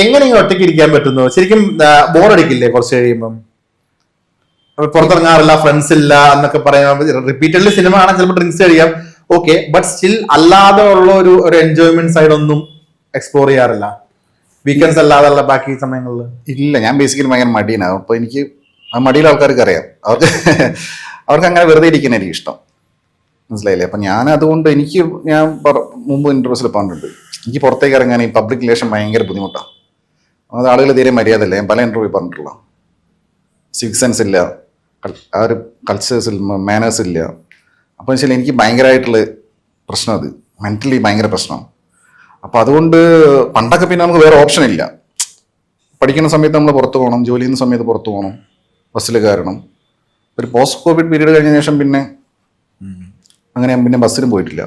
എങ്ങനെ ഇങ്ങനെ ഒറ്റയ്ക്ക് ഇരിക്കാൻ പറ്റുന്നു? ശരിക്കും ബോറടിക്കില്ലേ കുറച്ച് കഴിയുമ്പം? പുറത്തിറങ്ങാറില്ല, ഫ്രണ്ട്സ് ഇല്ല എന്നൊക്കെ പറയാൻ റിപ്പീറ്റഡ്ലി സിനിമ കാണാൻ ചിലപ്പോൾ ഡ്രിങ്ക്സ് കഴിയാം, ഓക്കെ, ബട്ട് സ്റ്റിൽ അല്ലാതെ ഉള്ള ഒരു എൻജോയ്മെന്റ് സൈഡ് ഒന്നും എക്സ്പ്ലോർ ചെയ്യാറില്ല വീക്കെൻഡ്സ് അല്ലാതെ ബാക്കി സമയങ്ങളിൽ? ഇല്ല, ഞാൻ ബേസിക്കലി ഭയങ്കര മടിയാണ്. അപ്പൊ എനിക്ക് ആ മടിയിലെ ആൾക്കാർക്ക് അറിയാം, അവർക്ക് അങ്ങനെ വെറുതെ ഇരിക്കാൻ എനിക്ക് ഇഷ്ടം, മനസ്സിലായില്ലേ? അപ്പൊ ഞാൻ അതുകൊണ്ട് ഞാൻ മുമ്പ് ഇന്റർവ്യൂസിൽ പറഞ്ഞിട്ടുണ്ട്, എനിക്ക് പുറത്തേക്ക് ഇറങ്ങാൻ ഈ പബ്ലിക് റിലേഷൻ ഭയങ്കര ബുദ്ധിമുട്ടാണ്. അത് ആളുകൾ തീരെ മര്യാദ ഇല്ല, ഞാൻ പല ഇന്റർവ്യൂ പറഞ്ഞിട്ടുള്ള സിക്സ് സെൻസ് ഇല്ല, ആ ഒരു കൾച്ചേഴ്സ് മാനേഴ്സ് ഇല്ല. അപ്പോൾ വെച്ചാൽ എനിക്ക് ഭയങ്കരമായിട്ടുള്ള പ്രശ്നം, അത് മെന്റലി ഭയങ്കര പ്രശ്നം. അപ്പം അതുകൊണ്ട് പണ്ടൊക്കെ പിന്നെ നമുക്ക് വേറെ ഓപ്ഷൻ ഇല്ല. പഠിക്കുന്ന സമയത്ത് നമ്മൾ പുറത്ത് പോകണം, ജോലി ചെയ്യുന്ന സമയത്ത് പുറത്ത് പോകണം, ബസ്സിൽ കയറണം. ഒരു പോസ്റ്റ് കോവിഡ് പീരീഡ് കഴിഞ്ഞ ശേഷം പിന്നെ അങ്ങനെ പിന്നെ ബസ്സിലും പോയിട്ടില്ല.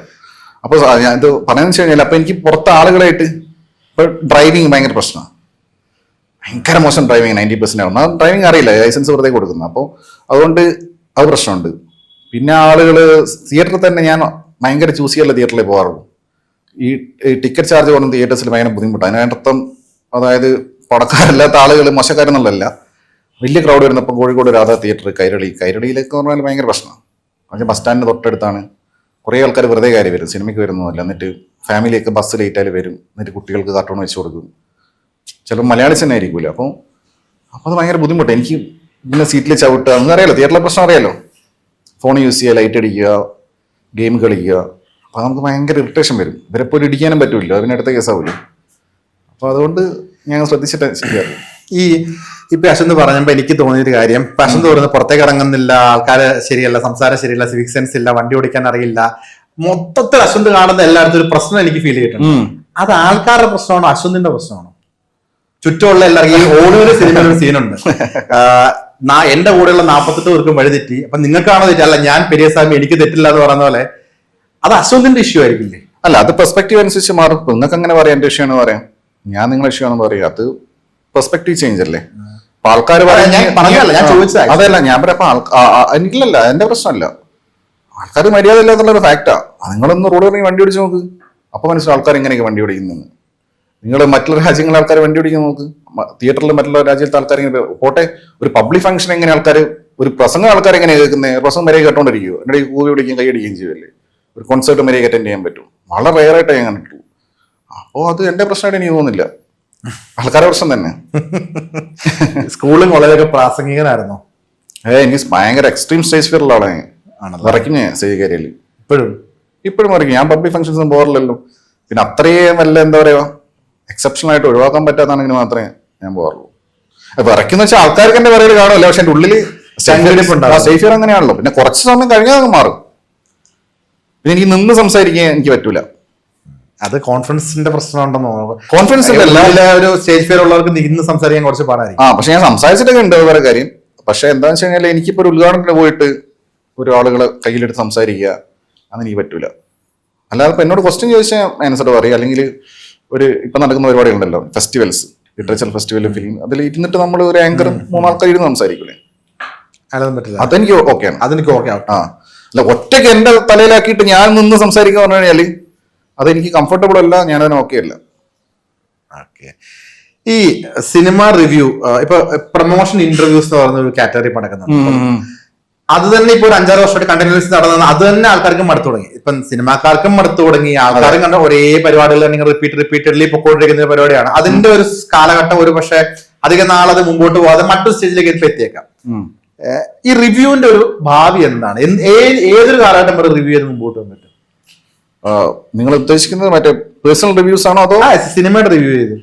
അപ്പോൾ ഞാൻ ഇത് പറയാന്ന് വെച്ച് കഴിഞ്ഞാൽ അപ്പം എനിക്ക് പുറത്ത് ആളുകളായിട്ട് ഇപ്പോൾ ഡ്രൈവിങ് ഭയങ്കര പ്രശ്നമാണ്, ഭയങ്കര മോശം ഡ്രൈവിങ് 90% ആവും. ആ ഡ്രൈവിങ് അറിയില്ല, ലൈസൻസ് വെറുതെ കൊടുക്കുന്നത്. അപ്പോൾ അതുകൊണ്ട് അത് പ്രശ്നമുണ്ട്. പിന്നെ ആളുകൾ തിയേറ്ററിൽ തന്നെ ഞാൻ ഭയങ്കര ചൂസ് ചെയ്യാനുള്ള തിയേറ്ററിലേ പോകാറുള്ളൂ. ഈ ടിക്കറ്റ് ചാർജ് കുറഞ്ഞ തിയേറ്റേഴ്സിൽ ഭയങ്കര ബുദ്ധിമുട്ടാണ്. അതിനർത്ഥം അതായത് പടക്കാരല്ലാത്ത ആളുകൾ മോശക്കാരെന്നുള്ളതല്ല, വലിയ ക്രൗഡ് വരുന്നപ്പോൾ കോഴിക്കോട് രാധാ തിയേറ്റർ, കൈരളിയിലൊക്കെ പറഞ്ഞാൽ ഭയങ്കര പ്രശ്നമാണ്. പക്ഷേ ബസ് സ്റ്റാൻഡിന് തൊട്ടടുത്താണ്. കുറേ ആൾക്കാർ വെറുതെ കാര്യം വരും, സിനിമയ്ക്ക് വരുന്നതല്ല. എന്നിട്ട് ഫാമിലിയൊക്കെ ബസ് ലേറ്റായി വരും, എന്നിട്ട് കുട്ടികൾക്ക് കാർട്ടൂൺ വെച്ച് കൊടുക്കും. ചിലപ്പോൾ മലയാളീസ് തന്നെ ആയിരിക്കുമല്ലോ. അപ്പോൾ അത് ഭയങ്കര ബുദ്ധിമുട്ട്. എനിക്ക് പിന്നെ സീറ്റിൽ ചവിട്ടുക, അങ്ങനെ അറിയാലോ, തിയേറ്ററിലെ പ്രശ്നം അറിയാലോ. ഫോൺ യൂസ് ചെയ്യുക, ലൈറ്റ് അടിക്കുക, ഗെയിം കളിക്കുക. അപ്പോൾ നമുക്ക് ഭയങ്കര ഇറിറ്റേഷൻ വരും. ഇവരെ പോലും ഇടിക്കാനും പറ്റില്ല, അതിനടുത്ത കേസാവില്ല. അപ്പോൾ അതുകൊണ്ട് ഞങ്ങൾ ശ്രദ്ധിച്ചിട്ട് ചെയ്യാറ്. ഇപ്പൊ അശ്വന്ത് പറഞ്ഞപ്പോ എനിക്ക് തോന്നിയൊരു കാര്യം, അശ്വന്ത് പറയുന്നത് പുറത്തേക്ക് ഇറങ്ങുന്നില്ല, ആൾക്കാര് ശരിയല്ല, സംസാരം ശരിയല്ല, സിവിക് സെൻസ് ഇല്ല, വണ്ടി ഓടിക്കാൻ അറിയില്ല. മൊത്തത്തിൽ അശ്വന്ത് കാണുന്ന എല്ലായിടത്തും ഒരു പ്രശ്നം എനിക്ക് ഫീൽ ചെയ്തിട്ടുണ്ട്. അത് ആൾക്കാരുടെ പ്രശ്നമാണോ അശ്വന്തിന്റെ പ്രശ്നമാണോ? ചുറ്റുമുള്ള എല്ലാവർക്കും ഈ ഓടിയൊരു സിനിമയിൽ ഒരു സീനുണ്ട്, എന്റെ കൂടെയുള്ള 48 പേർക്കും വഴിതെറ്റി, അപ്പൊ നിങ്ങൾക്കാണോ തെറ്റി? അല്ല, ഞാൻ പെരിയസ്വാമി, എനിക്ക് തെറ്റില്ല എന്ന് പറയുന്ന പോലെ. അത് അശ്വന്തിന്റെ ഇഷ്യൂ ആയിരിക്കില്ലേ? അല്ല, അത് പെർസ്പെക്റ്റീവ് അനുസരിച്ച് മാറും. നിങ്ങൾക്ക് അങ്ങനെ പറയാം, എന്റെ ഇഷ്യൂ ആണെന്ന് പറയാം, ഞാൻ നിങ്ങളെ ഇഷ്യൂ ആണെന്ന് പറയാം. അത് പെർസ്പെക്റ്റീവ് ചേഞ്ച് അല്ലേ? അപ്പൊ ആൾക്കാർ അതല്ല ഞാൻ പറയാം. എനിക്കില്ലല്ല, എന്റെ പ്രശ്നമല്ല. ആൾക്കാർ മര്യാദ ഇല്ല എന്നുള്ളൊരു ഫാക്റ്റാ. നിങ്ങളൊന്ന് റോഡ് ഇറങ്ങി വണ്ടി ഓടിച്ച് നോക്ക്, അപ്പൊ മനസ്സിലാവും ആൾക്കാർ എങ്ങനെയൊക്കെ വണ്ടി ഓടിക്കുന്നത്. നിങ്ങൾ മറ്റുള്ള രാജ്യങ്ങളിലെ ആൾക്കാർ വണ്ടി ഓടിക്കാൻ നോക്ക്, തിയേറ്ററിൽ മറ്റുള്ള രാജ്യത്തെ ആൾക്കാർ ഇങ്ങനെ പോട്ടെ. ഒരു പബ്ലിക് ഫംഗ്ഷൻ എങ്ങനെ ആൾക്കാർ, ഒരു പ്രസംഗം ആൾക്കാർ എങ്ങനെ കേൾക്കുന്നത്? പ്രസംഗം വരെ കേട്ടോണ്ടിരിക്കുമോ? എൻ്റെ ഈ കൂവി ഓടിക്കുകയും കൈ അടിക്കുകയും ചെയ്യുമല്ലേ? ഒരു കോൺസേർട്ട് വരെ അറ്റൻഡ് ചെയ്യാൻ പറ്റും, വളരെ റെയറായിട്ടേ ഞാൻ കണ്ടിട്ടുള്ളൂ. അപ്പോൾ അത് എന്റെ പ്രശ്നമായിട്ട് എനിക്ക് തോന്നുന്നില്ല, ആൾക്കാരുടെ പ്രശ്നം തന്നെ. സ്കൂളും കോളേജൊക്കെ പ്രാസംഗികനായിരുന്നോ? എനിക്ക് ഭയങ്കര എക്സ്ട്രീം സ്റ്റേജ് ഫിയർ ഉള്ള ആളെ, വരയ്ക്കും ഞാൻ സ്റ്റേജ് കയറിയാൽ. ഇപ്പോഴും വരയ്ക്കും. ഞാൻ പബ്ലിക് ഫംഗ്ഷൻസും പോകാറില്ലല്ലോ. പിന്നെ അത്രയും വല്ല എന്താ പറയുക, എക്സെപ്ഷണൽ ആയിട്ട് ഒഴിവാക്കാൻ പറ്റാത്താണെങ്കിൽ മാത്രമേ ഞാൻ പോകാറുള്ളൂ. വരയ്ക്കുന്ന വെച്ചാൽ ആൾക്കാർക്ക് എന്റെ പറയൽ കാണുമല്ലോ, പക്ഷെ എന്റെ ഉള്ളിൽ സ്റ്റേജ് ഫിയർ അങ്ങനെയാണല്ലോ. പിന്നെ കുറച്ച് സമയം കഴിഞ്ഞാൽ അത് മാറും. പിന്നെ എനിക്ക് നിന്ന് സംസാരിക്കാൻ എനിക്ക് പറ്റൂല. അത് കോൺഫിഡൻസിന്റെ പ്രശ്നമുണ്ടെന്നോ? കോൺഫിഡൻസ് ഒരു സ്റ്റേജ് ഫിയർ ഉള്ളവർക്ക് നിന്ന് സംസാരിക്കാൻ കുറച്ച് പാടായിരിക്കും. പക്ഷെ ഞാൻ സംസാരിച്ചിട്ടൊക്കെ ഉണ്ട് വേറെ കാര്യം. പക്ഷെ എന്താണെന്ന് വെച്ച് കഴിഞ്ഞാൽ എനിക്കിപ്പോ ഒരു ഉദ്ഘാടനത്തിന് പോയിട്ട് ഒരു ആളുകളെ കയ്യിലെടുത്ത് സംസാരിക്കുക അതെനിക്ക് പറ്റൂല. അല്ലാതെ ഇപ്പൊ എന്നോട് ക്വസ്റ്റ്യൻ ചോദിച്ചാൽ ആൻസർ പറയും. അല്ലെങ്കിൽ ഇപ്പൊ നടക്കുന്ന പരിപാടികളുണ്ടല്ലോ, ഫെസ്റ്റിവൽസ്, ലിറ്ററേച്ചർ ഫെസ്റ്റിവൽ, ഫിലിം, അതിൽ ഇരുന്നിട്ട് നമ്മൾ ഒരു ആങ്കർ 3 ആൾക്കാർ ഇരുന്ന് സംസാരിക്കൂലേ, അതെനിക്ക് ഓക്കെയാണ്. അതെനിക്ക് ഓക്കെ. അല്ല, ഒറ്റയ്ക്ക് എന്റെ തലയിലാക്കിയിട്ട് ഞാൻ നിന്ന് സംസാരിക്കുക പറഞ്ഞു കഴിഞ്ഞാല് അതെനിക്ക് കംഫർട്ടബിൾ അല്ല, ഞാനതിന് ഓക്കെ അല്ല. ഈ സിനിമ റിവ്യൂ, ഇപ്പൊ പ്രൊമോഷൻ ഇന്റർവ്യൂസ് എന്ന് പറയുന്ന ഒരു കാറ്റഗറി നടക്കുന്നുണ്ട്. അത് തന്നെ ഇപ്പൊ ഒരു 5-6 വർഷമായിട്ട് കണ്ടിന്യൂസ് നടന്നത്, അത് തന്നെ ആൾക്കാർക്ക് മടുത്തു തുടങ്ങി. ഇപ്പം സിനിമാക്കാർക്കും മടുത്തു തുടങ്ങി, ആൾക്കാരും കണ്ട ഒരേ പരിപാടികൾ തന്നെ റിപ്പീറ്റഡ്ലി പൊക്കോണ്ടിരിക്കുന്ന പരിപാടിയാണ്. അതിന്റെ ഒരു കാലഘട്ടം ഒരു പക്ഷെ അധികം നാളത് മുമ്പോട്ട് പോകാതെ മറ്റൊരു സ്റ്റേജിലേക്ക് ഇപ്പൊ എത്തിയേക്കാം. ഈ റിവ്യൂവിന്റെ ഒരു ഭാവി എന്താണ്? ഏതൊരു കാലഘട്ടം വരെ റിവ്യൂ ചെയ്ത് മുമ്പോട്ട് പോകാൻ പറ്റും? നിങ്ങൾ ഉദ്ദേശിക്കുന്നത് മറ്റേ പേഴ്സണൽ റിവ്യൂസ് ആണോ അതോ സിനിമയുടെ റിവ്യൂ ചെയ്ത്?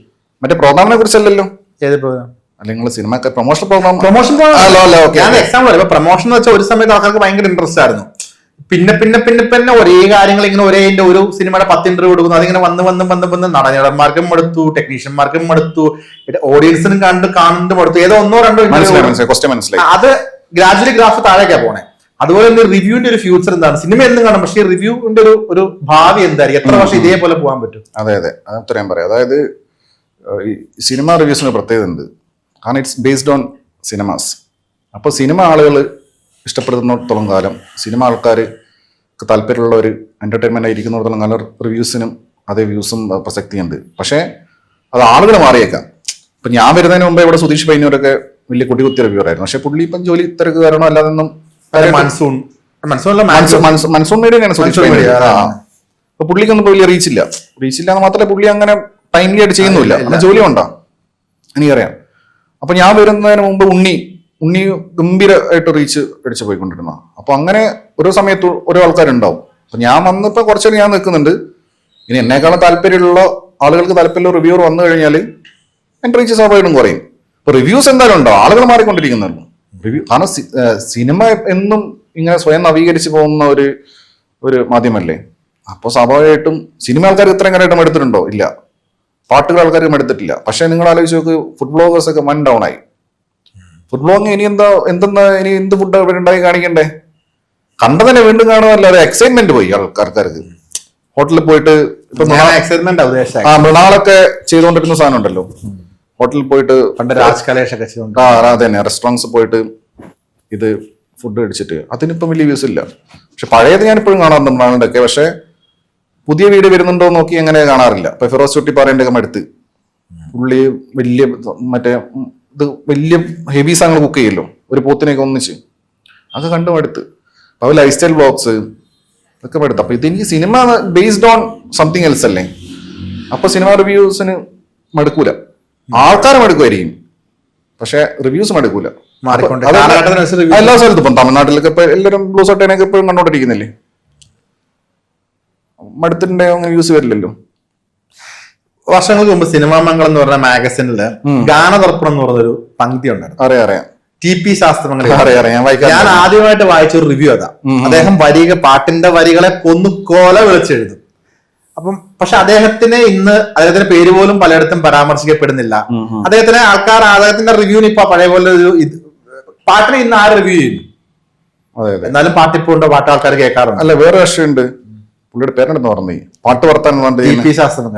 മറ്റേ പ്രോഗ്രാമിനെ കുറിച്ചല്ലല്ലോ. ഏത് പ്രോഗ്രാം? അല്ലെങ്കിൽ സിനിമ പ്രൊമോഷൻ പ്രോഗ്രാം. ഞാൻ എക്സാമ്പിൾ പറയാം. പ്രൊമോഷൻ എന്ന് വെച്ചാൽ ഒരു സമയത്ത് ആൾക്കാർക്ക് ഭയങ്കര ഇൻട്രസ്റ്റ് ആയിരുന്നു. പിന്നെ ഒരേ കാര്യങ്ങൾ ഇങ്ങനെ ഒരു സിനിമയുടെ 10 ഇന്റർവ്യൂ കൊടുക്കുന്നു. അതിങ്ങനെ വന്ന് നടന്മാർക്കും മടുത്തു, ടെക്നീഷ്യന്മാർക്കും മടുത്തു, ഓഡിയൻസിനും കാണുന്നതും മടുത്തു. ഏതോ 1-2 മനസ്സിലായി. അത് ഗ്രാജുവലി ഗ്രാഫ് താഴേക്കാ പോണേ. അതുപോലെ തന്നെ റിവ്യൂവിന്റെ ഒരു ഫ്യൂച്ചർ എന്താണ്? സിനിമ എന്നും കാണും, പക്ഷേ റിവ്യൂവിന്റെ ഒരു ഭാവി എന്തായിരിക്കും? എത്ര വർഷം ഇതേപോലെ പോകാൻ പറ്റും? അതെ, അത്രയും പറയാം. അതായത് ഈ സിനിമ റിവ്യൂസിന് പ്രത്യേകത ഉണ്ട്. കാരണം ഇറ്റ്സ് ബേസ്ഡ് ഓൺ സിനിമാസ്. അപ്പോൾ സിനിമ ആളുകൾ ഇഷ്ടപ്പെടുന്നിടത്തോളം കാലം, സിനിമ ആൾക്കാർക്ക് താല്പര്യമുള്ള ഒരു എന്റർടൈൻമെന്റ് ആയിരിക്കുന്നിടത്തോളം കാലം റിവ്യൂസിനും അതേ വ്യൂസും പ്രസക്തിയുണ്ട്. പക്ഷേ അത് ആളുകൾ മാറിയേക്കാം. ഇപ്പൊ ഞാൻ വരുന്നതിന് മുമ്പേ ഇവിടെ സുധീഷ് പൈനൂരൊക്കെ വലിയ കുട്ടി റിവ്യൂർ ആയിരുന്നു. പക്ഷെ പുള്ളി ഇപ്പം ജോലി തിരക്ക് കാരണം അല്ലാതൊന്നും മൺസൂൺ മീഡിയാണ് സുധീഷ് പൈനൂർ. അപ്പൊ പുള്ളിക്കൊന്നും വലിയ റീച്ചില്ല എന്ന് മാത്രമല്ല പുള്ളി അങ്ങനെ ടൈംലി ആയിട്ട് ചെയ്യുന്നില്ല. അങ്ങനെ ജോലി ഉണ്ടാ എനിക്കറിയാം. അപ്പൊ ഞാൻ വരുന്നതിന് മുമ്പ് ഉണ്ണി ഗംഭീരമായിട്ട് റീച്ച് അടിച്ചു പോയിക്കൊണ്ടിരുന്ന. അപ്പൊ അങ്ങനെ ഓരോ സമയത്ത് ഓരോ ആൾക്കാരുണ്ടാവും. അപ്പൊ ഞാൻ വന്നിപ്പോ കുറച്ചേരം ഞാൻ നിൽക്കുന്നുണ്ട്. ഇനി എന്നെക്കാളും താല്പര്യമുള്ള ആളുകൾക്ക് താല്പര്യമുള്ള റിവ്യൂർ വന്നു കഴിഞ്ഞാൽ എന്റെ റീച്ച് സ്വാഭാവികം കുറയും. ഇപ്പൊ റിവ്യൂസ് എന്തായാലും ഉണ്ടോ, ആളുകൾ മാറിക്കൊണ്ടിരിക്കുന്നല്ലോ. കാരണം സിനിമ എന്നും ഇങ്ങനെ സ്വയം നവീകരിച്ച് പോകുന്ന ഒരു മാധ്യമല്ലേ. അപ്പൊ സ്വാഭാവികമായിട്ടും സിനിമ ആൾക്കാർക്ക് ഇത്രയും കാര്യമായിട്ടും എടുത്തിട്ടുണ്ടോ? ഇല്ല. പാട്ടുകൾ ആൾക്കാർക്ക് എടുത്തിട്ടില്ല. പക്ഷെ നിങ്ങൾ ആലോചിച്ച് നോക്ക്, ഫുഡ് ബ്ലോഗേഴ്സ് ഒക്കെ വൺ ഡൗൺ ആയി. ഫുഡ് ബ്ലോഗിങ് ഇനി ഇനി എന്ത് ഫുഡ് ഉണ്ടാക്കി കാണിക്കണ്ടേ? കണ്ടതന്നെ വീണ്ടും കാണുമല്ലാതെ എക്സൈറ്റ്മെന്റ് പോയി ആൾക്കാർക്ക്. ഹോട്ടലിൽ പോയിട്ട് ഇപ്പൊ മൃണാളൊക്കെ ചെയ്തുകൊണ്ടിരുന്ന സാധനം ഉണ്ടല്ലോ, ഹോട്ടലിൽ പോയിട്ട് അതന്നെ റെസ്റ്റോറൻറ്റ്സ് പോയിട്ട് ഇത് ഫുഡ് അടിച്ചിട്ട് അതിനിപ്പം വലിയ വ്യൂസ് ഇല്ല. പക്ഷെ പഴയത് ഞാൻ ഇപ്പോഴും കാണാറുണ്ട് മൃണാളിന്റെ ഒക്കെ. പക്ഷെ പുതിയ വീട് വരുന്നുണ്ടോ നോക്കി അങ്ങനെ കാണാറില്ല. ഇപ്പൊ ഫിറോസ് ചുട്ടിപ്പാറേന്റെ ഒക്കെ അടുത്ത് പുള്ളി വലിയ ഇത് വലിയ ഹെവി സാധനങ്ങൾ കുക്ക് ചെയ്യല്ലോ, ഒരു പോത്തിനെയൊക്കെ ഒന്നിച്ച് അത് കണ്ടും അടുത്ത്. അപ്പൊ ലൈഫ് സ്റ്റൈൽ ബ്ലോഗ്സ് ഇതൊക്കെ എടുത്തു. അപ്പൊ ഇതെനിക്ക് cinema based on something else അല്ലേ. അപ്പൊ സിനിമ റിവ്യൂസിന് മടുക്കൂല. ആൾക്കാർ മടുക്കുമായിരിക്കും, പക്ഷെ റിവ്യൂസ് മടുക്കൂല. എല്ലാ സ്ഥലത്തും ഇപ്പം തമിഴ്നാട്ടിലൊക്കെ ഇപ്പൊ എല്ലാവരും ബ്ലൂ സട്ടേനൊക്കെ ഇപ്പോഴും കണ്ടോണ്ടിരിക്കുന്നില്ലേ. മടുത്തിന്റെ യൂസ് വരില്ലല്ലോ. വർഷങ്ങൾക്ക് മുമ്പ് സിനിമാ മംഗളം എന്ന് പറഞ്ഞ മാഗസിനില് ഗാനതർപ്പണം എന്ന് പറഞ്ഞൊരു പങ്ക്തി ഉണ്ടായിരുന്നു. അറിയാം. TP ശാസ്ത്രമംഗലം. ഞാൻ ആദ്യമായിട്ട് വായിച്ച ഒരു റിവ്യൂ അതാ. അദ്ദേഹം പാട്ടിന്റെ വരികളെ കൊന്നുകോല വിളിച്ചെഴുതും. അപ്പം പക്ഷെ അദ്ദേഹത്തിന്റെ പേര് പോലും പലയിടത്തും പരാമർശിക്കപ്പെടുന്നില്ല. അദ്ദേഹത്തിന്റെ റിവ്യൂവിന് ഇപ്പൊ പഴയ പോലെ ഒരു പാട്ടിനെ ഇന്ന് ആര് റിവ്യൂ ചെയ്യുന്നു? എന്നാലും പാട്ടിപ്പോ പാട്ട് ആൾക്കാർ കേൾക്കാറുണ്ട്. അല്ല, വേറെ കക്ഷിയുണ്ട്, പുള്ളിയുടെ പേരെന്ന് പറഞ്ഞു, പാട്ട് വർത്താനം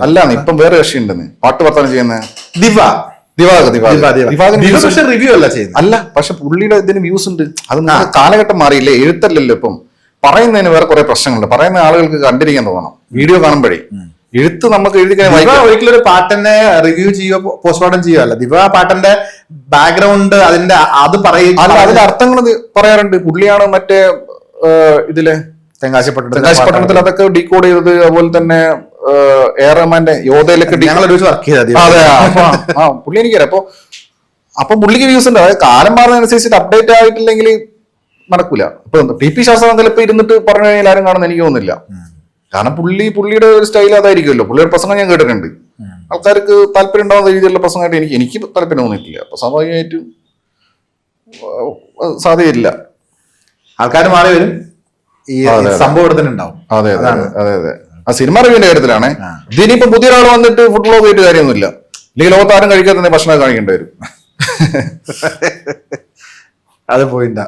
അല്ല, ഇപ്പം വേറെ കക്ഷിയുണ്ടെന്ന് പാട്ട് വർത്താനം ചെയ്യുന്ന റിവ്യൂ അല്ല ചെയ്യുന്നത്. അല്ല, പക്ഷെ പുള്ളിയുടെ ഇതിന് വ്യൂസ് ഉണ്ട്. അത് കാലഘട്ടം മാറിയില്ലേ, എഴുത്തല്ലല്ലോ ഇപ്പം. പറയുന്നതിന് വേറെ കുറെ പ്രശ്നങ്ങളുണ്ട്. പറയുന്ന ആളുകൾക്ക് കണ്ടിരിക്കാൻ തോന്നണം വീഡിയോ കാണുമ്പോഴേ. എഴുത്ത് നമുക്ക് ഒരിക്കലും ഒരു പാട്ടിനെ റിവ്യൂ ചെയ്യോ പോസ്റ്റ്മോർട്ടം ചെയ്യോ അല്ല. ദിവ പാട്ടിന്റെ ബാക്ക്ഗ്രൗണ്ട് അത് പറയും, അതിന്റെ അർത്ഥങ്ങൾ പറയാറുണ്ട്. പുള്ളിയാണ് മറ്റേ ഇതിലെ തെങ്കാശിപ്പട്ടണത്തിൽ അതൊക്കെ ഡീകോഡ് ചെയ്തത്. അതുപോലെ തന്നെ എ.ആർ. റഹ്മാന്റെ യോധയിലൊക്കെ പുള്ളി എനിക്കറിയാം. അപ്പൊ പുള്ളിക്ക് വ്യൂസ് ഉണ്ട്. അതായത് കാലം മാറുന്നതനുസരിച്ചിട്ട് അപ്ഡേറ്റ് ആയിട്ടില്ലെങ്കിൽ നടക്കൂല. ഇപ്പൊ TP ശാസ്ത്രമംഗലം ഇപ്പൊ ഇരുന്നിട്ട് പറഞ്ഞു കഴിഞ്ഞാൽ ആരും കാണുന്ന എനിക്ക് തോന്നുന്നില്ല. കാരണം പുള്ളിയുടെ ഒരു സ്റ്റൈൽ അതായിരിക്കുമല്ലോ. പുള്ളിയുടെ പ്രസംഗം ഞാൻ കേട്ടിട്ടുണ്ട്. ആൾക്കാർക്ക് താല്പര്യം ഉണ്ടാവുന്ന രീതിയിലുള്ള പ്രസംഗമായിട്ട് എനിക്ക് താല്പര്യം തോന്നിയിട്ടില്ല. അപ്പൊ സ്വാഭാവികമായിട്ടും സാധ്യതയില്ല. ആൾക്കാർ മാറി വരും, ഈ സംഭവം ഇവിടെ തന്നെ ഉണ്ടാവും. അതെ. ആ സിനിമ റിവ്യൂവിന്റെ കാര്യത്തിലാണ്. ഇതിനിപ്പോ പുതിയൊരാൾ വന്നിട്ട് ഫുഡ് ബ്ലോഗ് ആയിട്ട് കാര്യമൊന്നുമില്ല. അല്ലെങ്കിൽ ലോകത്താരും കഴിക്കാത്ത ഭക്ഷണം കാണിക്കേണ്ടി വരും. അത് പോയിന്റാ.